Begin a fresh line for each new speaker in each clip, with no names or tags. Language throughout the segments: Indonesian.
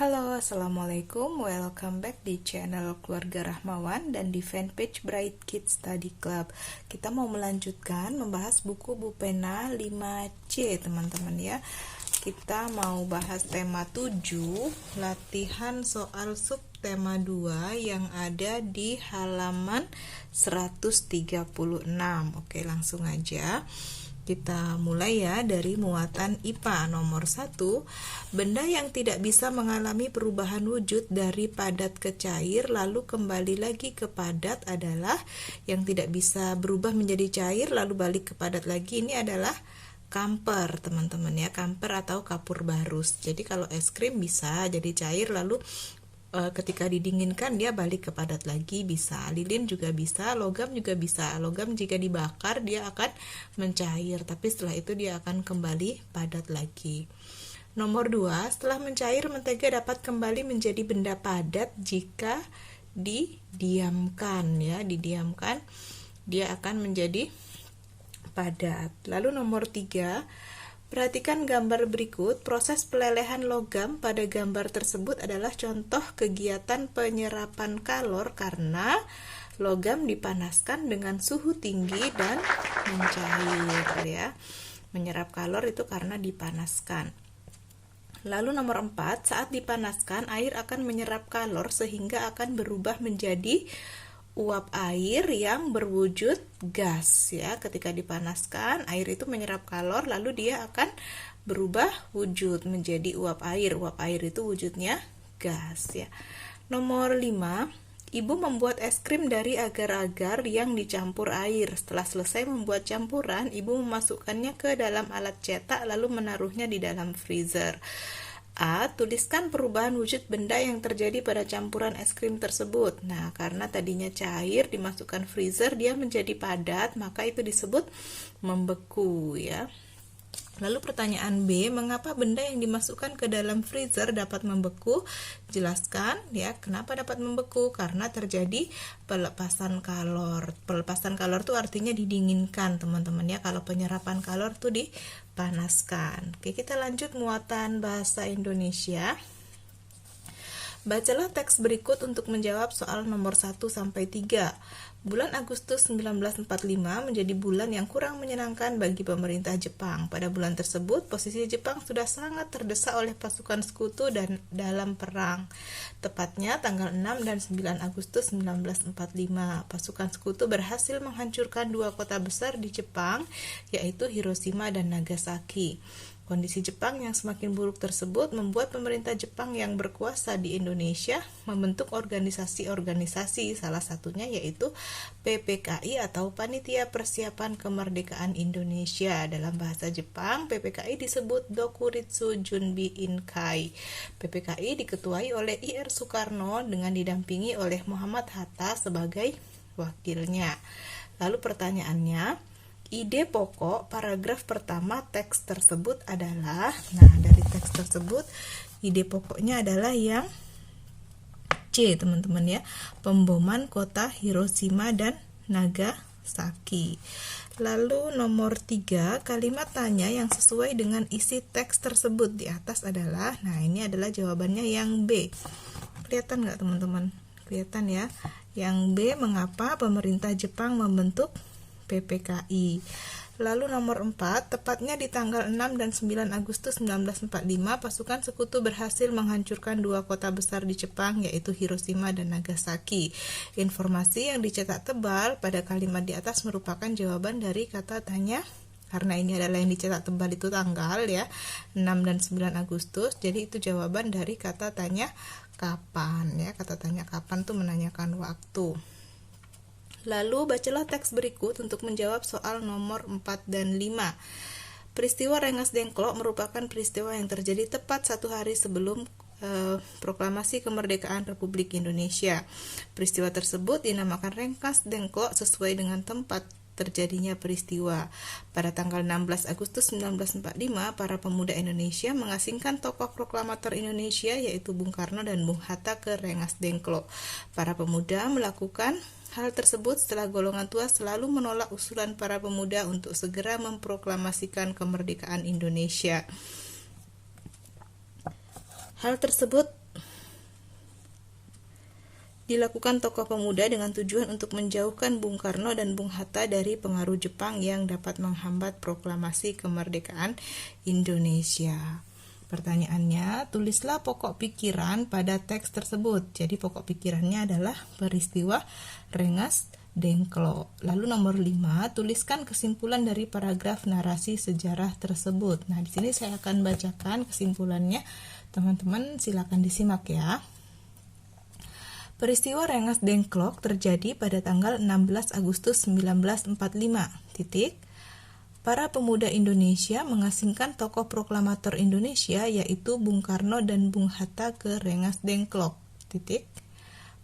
Halo, Assalamualaikum. Welcome back di channel Keluarga Rahmawan dan di fanpage Bright Kids Study Club. Kita mau melanjutkan membahas buku Bu Pena 5C, teman-teman ya. Kita mau bahas tema 7, latihan soal subtema 2 yang ada di halaman 136. Oke, langsung aja. Kita mulai ya dari muatan IPA. Nomor 1, benda yang tidak bisa mengalami perubahan wujud dari padat ke cair lalu kembali lagi ke padat adalah, yang tidak bisa berubah menjadi cair lalu balik ke padat lagi, ini adalah kamper, teman-teman ya, kamper atau kapur barus. Jadi kalau es krim bisa jadi cair lalu ketika didinginkan dia balik ke padat lagi, bisa. Lilin juga bisa, logam juga bisa. Logam jika dibakar dia akan mencair, tapi setelah itu dia akan kembali padat lagi. Nomor 2, setelah mencair mentega dapat kembali menjadi benda padat jika didiamkan ya, didiamkan dia akan menjadi padat. Lalu nomor 3, perhatikan gambar berikut. Proses pelelehan logam pada gambar tersebut adalah contoh kegiatan penyerapan kalor karena logam dipanaskan dengan suhu tinggi dan mencair ya. Menyerap kalor itu karena dipanaskan. Lalu nomor 4, saat dipanaskan air akan menyerap kalor sehingga akan berubah menjadi uap air yang berwujud gas ya. Ketika dipanaskan air itu menyerap kalor lalu dia akan berubah wujud menjadi uap air. Uap air itu wujudnya gas ya. Nomor 5, ibu membuat es krim dari agar-agar yang dicampur air. Setelah selesai membuat campuran, ibu memasukkannya ke dalam alat cetak lalu menaruhnya di dalam freezer. A. Tuliskan perubahan wujud benda yang terjadi pada campuran es krim tersebut. Nah, karena tadinya cair dimasukkan freezer dia menjadi padat, maka itu disebut membeku ya. Lalu pertanyaan B, mengapa benda yang dimasukkan ke dalam freezer dapat membeku? Jelaskan ya, kenapa dapat membeku? Karena terjadi pelepasan kalor. Pelepasan kalor itu artinya didinginkan, teman-teman ya. Kalau penyerapan kalor itu dipanaskan. Oke, kita lanjut muatan bahasa Indonesia. Bacalah teks berikut untuk menjawab soal nomor 1 sampai 3. Bulan Agustus 1945 menjadi bulan yang kurang menyenangkan bagi pemerintah Jepang. Pada bulan tersebut, posisi Jepang sudah sangat terdesak oleh pasukan sekutu dan dalam perang. Tepatnya tanggal 6 dan 9 Agustus 1945, pasukan sekutu berhasil menghancurkan dua kota besar di Jepang, yaitu Hiroshima dan Nagasaki. Kondisi Jepang yang semakin buruk tersebut membuat pemerintah Jepang yang berkuasa di Indonesia membentuk organisasi-organisasi, salah satunya yaitu PPKI atau Panitia Persiapan Kemerdekaan Indonesia. Dalam bahasa Jepang, PPKI disebut Dokuritsu Junbi Inkai. PPKI diketuai oleh Ir Soekarno dengan didampingi oleh Muhammad Hatta sebagai wakilnya. Lalu pertanyaannya, ide pokok paragraf pertama teks tersebut adalah, nah dari teks tersebut ide pokoknya adalah yang C, teman-teman ya, pemboman kota Hiroshima dan Nagasaki. Lalu nomor 3, kalimat tanya yang sesuai dengan isi teks tersebut di atas adalah, nah ini adalah jawabannya yang B. Kelihatan nggak teman-teman? Kelihatan ya. Yang B, mengapa pemerintah Jepang membentuk PPKI. Lalu nomor 4, tepatnya di tanggal 6 dan 9 Agustus 1945, pasukan sekutu berhasil menghancurkan dua kota besar di Jepang, yaitu Hiroshima dan Nagasaki. Informasi yang dicetak tebal pada kalimat di atas merupakan jawaban dari kata tanya. Karena ini adalah yang dicetak tebal itu tanggal ya, 6 dan 9 Agustus, jadi itu jawaban dari kata tanya kapan ya. Kata tanya kapan tuh menanyakan waktu. Lalu bacalah teks berikut untuk menjawab soal nomor 4 dan 5. Peristiwa Rengas Dengklok merupakan peristiwa yang terjadi tepat 1 hari sebelum proklamasi kemerdekaan Republik Indonesia. Peristiwa tersebut dinamakan Rengas Dengklok sesuai dengan tempat terjadinya peristiwa. Pada tanggal 16 Agustus 1945, para pemuda Indonesia mengasingkan tokoh proklamator Indonesia yaitu Bung Karno dan Bung Hatta ke Rengas Dengklok. Para pemuda melakukan hal tersebut setelah golongan tua selalu menolak usulan para pemuda untuk segera memproklamasikan kemerdekaan Indonesia. Hal tersebut dilakukan tokoh pemuda dengan tujuan untuk menjauhkan Bung Karno dan Bung Hatta dari pengaruh Jepang yang dapat menghambat proklamasi kemerdekaan Indonesia. Pertanyaannya, tulislah pokok pikiran pada teks tersebut. Jadi pokok pikirannya adalah peristiwa Rengas Dengklok. Lalu nomor 5, tuliskan kesimpulan dari paragraf narasi sejarah tersebut. Nah, di sini saya akan bacakan kesimpulannya. Teman-teman silakan disimak ya. Peristiwa Rengas Dengklok terjadi pada tanggal 16 Agustus 1945. Para pemuda Indonesia mengasingkan tokoh proklamator Indonesia yaitu Bung Karno dan Bung Hatta ke Rengas Dengklok.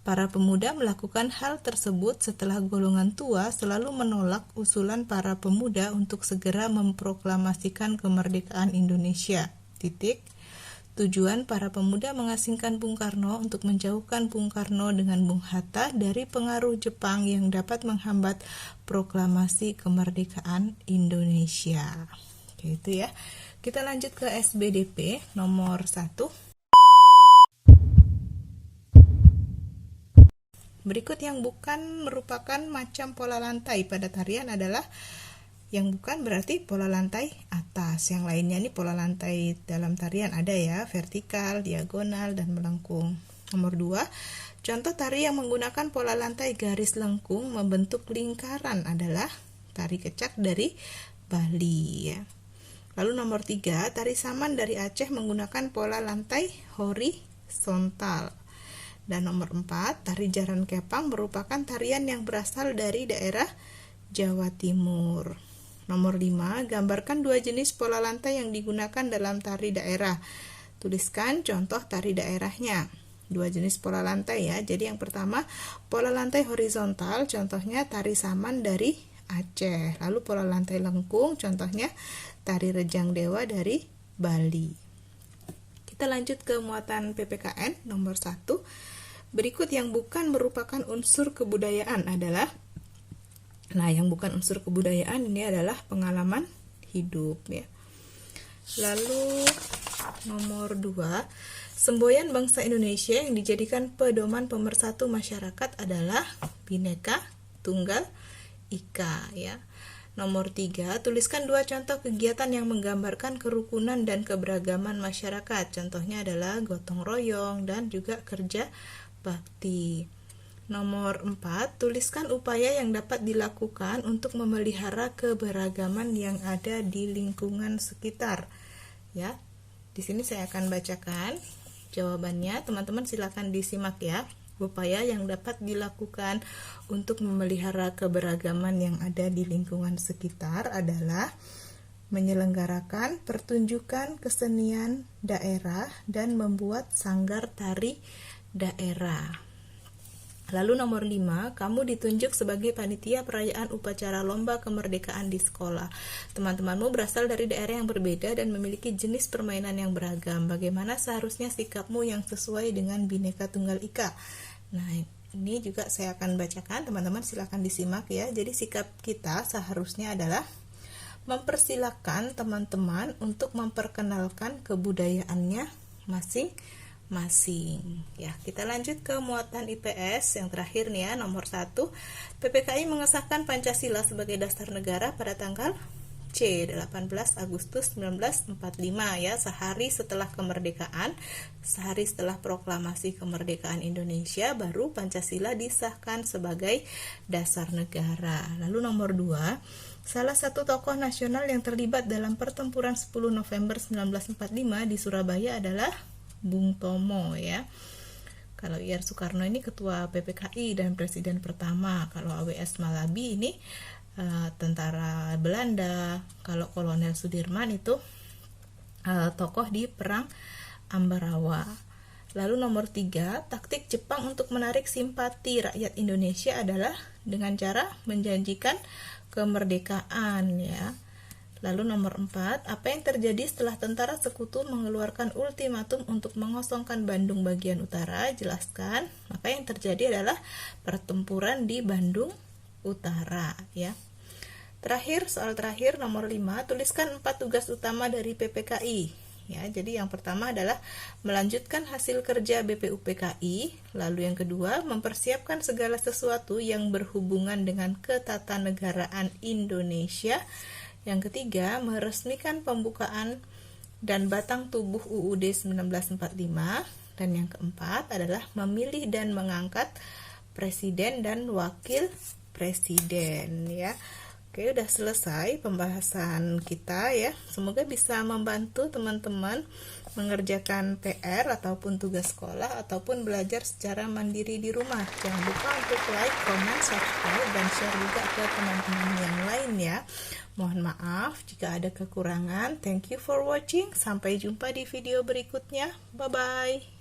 Para pemuda melakukan hal tersebut setelah golongan tua selalu menolak usulan para pemuda untuk segera memproklamasikan kemerdekaan Indonesia. Tujuan para pemuda mengasingkan Bung Karno untuk menjauhkan Bung Karno dengan Bung Hatta dari pengaruh Jepang yang dapat menghambat proklamasi kemerdekaan Indonesia. Oke, itu ya. Kita lanjut ke SBDP nomor 1. Berikut yang bukan merupakan macam pola lantai pada tarian adalah yang bukan berarti pola lantai atas. Yang lainnya nih pola lantai dalam tarian ada ya, vertikal, diagonal, dan melengkung. Nomor 2, contoh tari yang menggunakan pola lantai garis lengkung membentuk lingkaran adalah tari kecak dari Bali ya. Lalu nomor 3, tari saman dari Aceh menggunakan pola lantai horizontal. Dan nomor 4, tari jaran kepang merupakan tarian yang berasal dari daerah Jawa Timur. Nomor 5, gambarkan 2 jenis pola lantai yang digunakan dalam tari daerah. Tuliskan contoh tari daerahnya. 2 jenis pola lantai ya. Jadi yang pertama, pola lantai horizontal, contohnya tari saman dari Aceh. Lalu pola lantai lengkung, contohnya tari rejang dewa dari Bali. Kita lanjut ke muatan PPKN nomor 1. Berikut yang bukan merupakan unsur kebudayaan adalah, yang bukan unsur kebudayaan ini adalah pengalaman hidup ya. Lalu nomor 2, semboyan bangsa Indonesia yang dijadikan pedoman pemersatu masyarakat adalah Bhinneka Tunggal Ika ya. Nomor 3, tuliskan 2 contoh kegiatan yang menggambarkan kerukunan dan keberagaman masyarakat. Contohnya adalah gotong royong dan juga kerja bakti. Nomor 4, tuliskan upaya yang dapat dilakukan untuk memelihara keberagaman yang ada di lingkungan sekitar. Ya. Di sini saya akan bacakan jawabannya. Teman-teman silakan disimak ya. Upaya yang dapat dilakukan untuk memelihara keberagaman yang ada di lingkungan sekitar adalah menyelenggarakan pertunjukan kesenian daerah dan membuat sanggar tari daerah. Lalu nomor 5, kamu ditunjuk sebagai panitia perayaan upacara lomba kemerdekaan di sekolah. Teman-temanmu berasal dari daerah yang berbeda dan memiliki jenis permainan yang beragam. Bagaimana seharusnya sikapmu yang sesuai dengan Bhinneka Tunggal Ika? Nah, ini juga saya akan bacakan, teman-teman silakan disimak ya. Jadi sikap kita seharusnya adalah mempersilahkan teman-teman untuk memperkenalkan kebudayaannya masing-masing. Ya, kita lanjut ke muatan IPS yang terakhir nih ya, nomor 1. PPKI mengesahkan Pancasila sebagai dasar negara pada tanggal 18 Agustus 1945 ya, sehari setelah kemerdekaan, sehari setelah proklamasi kemerdekaan Indonesia baru Pancasila disahkan sebagai dasar negara. Lalu nomor 2, salah satu tokoh nasional yang terlibat dalam pertempuran 10 November 1945 di Surabaya adalah Bung Tomo ya. Kalau Ir Soekarno ini ketua PPKI dan presiden pertama. Kalau AWS Malabi ini tentara Belanda. Kalau Kolonel Sudirman itu tokoh di perang Ambarawa. Lalu nomor 3, taktik Jepang untuk menarik simpati rakyat Indonesia adalah dengan cara menjanjikan kemerdekaan ya. Lalu nomor 4, apa yang terjadi setelah tentara sekutu mengeluarkan ultimatum untuk mengosongkan Bandung bagian utara? Jelaskan. Maka yang terjadi adalah pertempuran di Bandung Utara ya. Terakhir, soal terakhir nomor 5, tuliskan 4 tugas utama dari PPKI ya. Jadi yang pertama adalah melanjutkan hasil kerja BPUPKI, lalu yang kedua mempersiapkan segala sesuatu yang berhubungan dengan ketatanegaraan Indonesia, yang ketiga meresmikan pembukaan dan batang tubuh UUD 1945, dan yang keempat adalah memilih dan mengangkat presiden dan wakil presiden, ya. Oke, udah selesai pembahasan kita ya. Semoga bisa membantu teman-teman mengerjakan PR ataupun tugas sekolah ataupun belajar secara mandiri di rumah. Jangan lupa untuk like, comment, subscribe, dan share juga ke teman-teman yang lain ya. Mohon maaf jika ada kekurangan. Thank you for watching. Sampai jumpa di video berikutnya. Bye-bye.